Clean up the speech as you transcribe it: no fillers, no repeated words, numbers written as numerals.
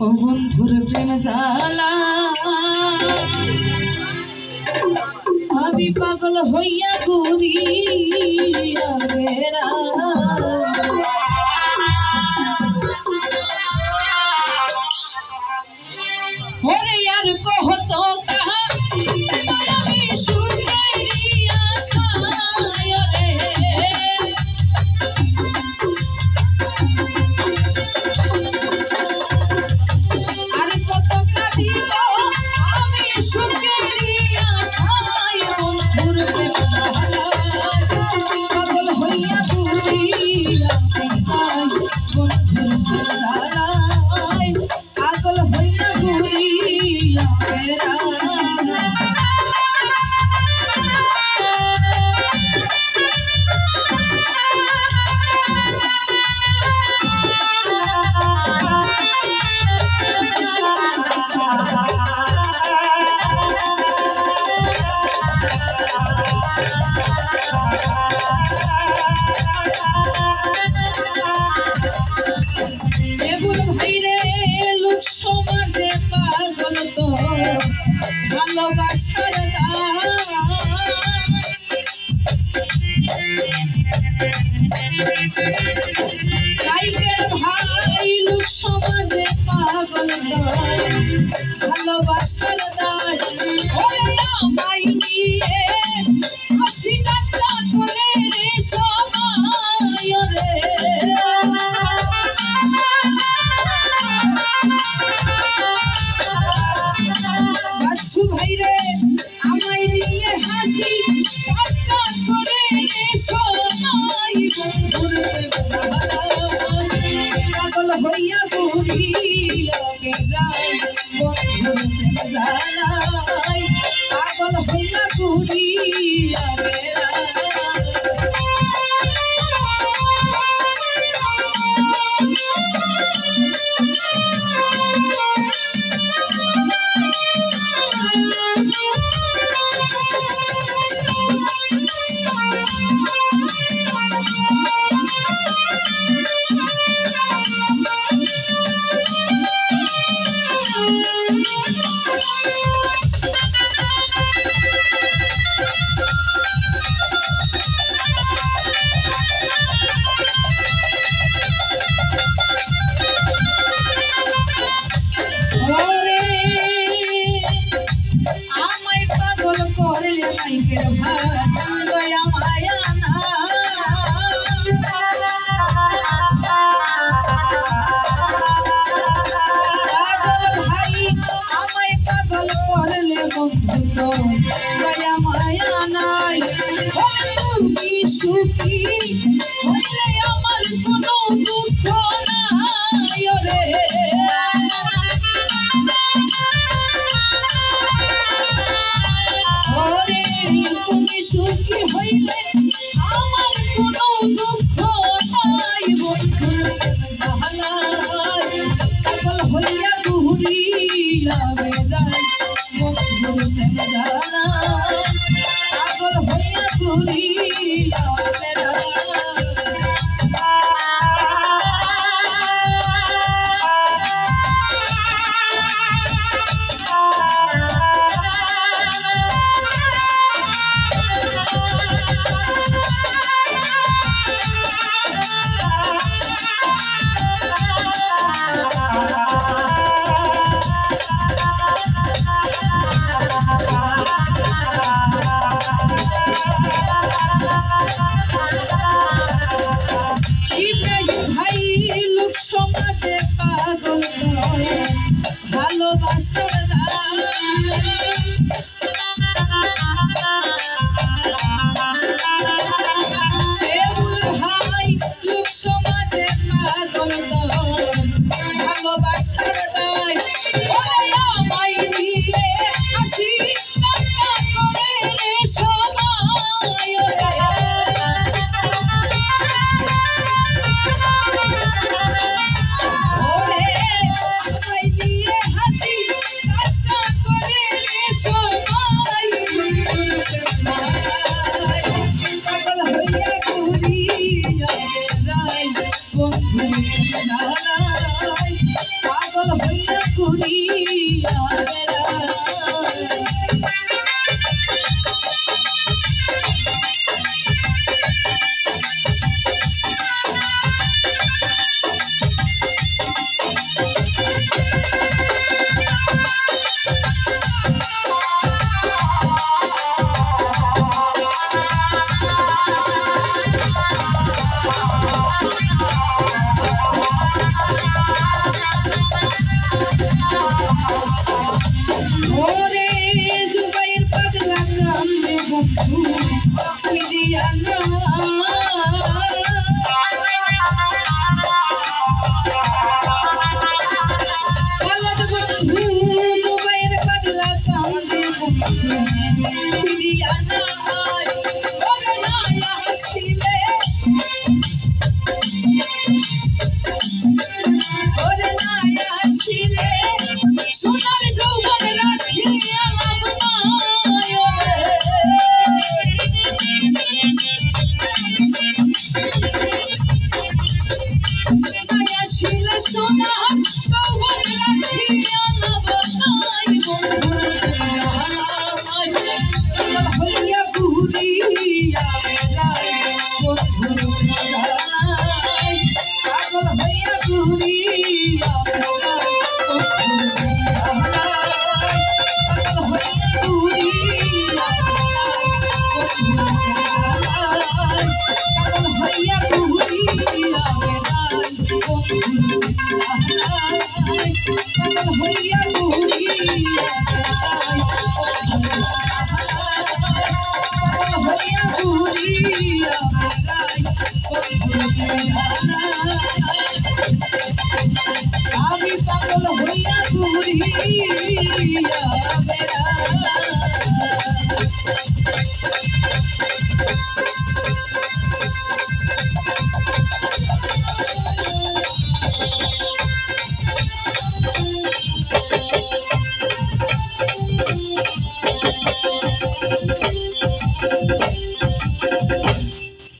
ও বন্ধুর প্রেম জ্বালা আমি পাগল হইয়া ঘুরি ওরে আর কহত কাহা আমি সুন্দরিয়া সায় রে আর কত কাঁদিব আমি সুন্দরিয়া সায় বন্ধুর প্রেম পাগল হইয়া ঘুরি বন্ধুর প্রেম পাগল হইয়া ঘুরি সমাজে পাগল তো ভালোবাসার ভাই লোক সমাজে পাগল তো ভালোবাসার আমায় নিয়ে হাসি ঠাট্টা করে রে সবাই রে ভাইরে আমায় নিয়ে হাসি ঠাট্টা করে সবাই বন্ধুর পাগল হইয়া ঘুরি বন্ধুর পাগল হইয়া ঘুরি দয়া মায়া না ভাই আমায় পাগল করলে বন্ধু তো দয়া মায়া নাই তুমি সুখী হইলে আমার কোনো দুঃখ নাই রে তুমি সুখী হইলে আমার কোনো দুঃখ নাই বন্ধুর পাগল হইয়া ঘুরি বন্ধুর পাগল হইয়া ঘুরি ভাই লোক সমাজে পাগল ভালোবাসার ভাই লোক সমাজে পাগল ভালোবাসার আমায় নিয়ে হাসি ঠাট্টা করে রে সবাই আমায় নিয়ে হাসি ঘুরিয়া বেড়া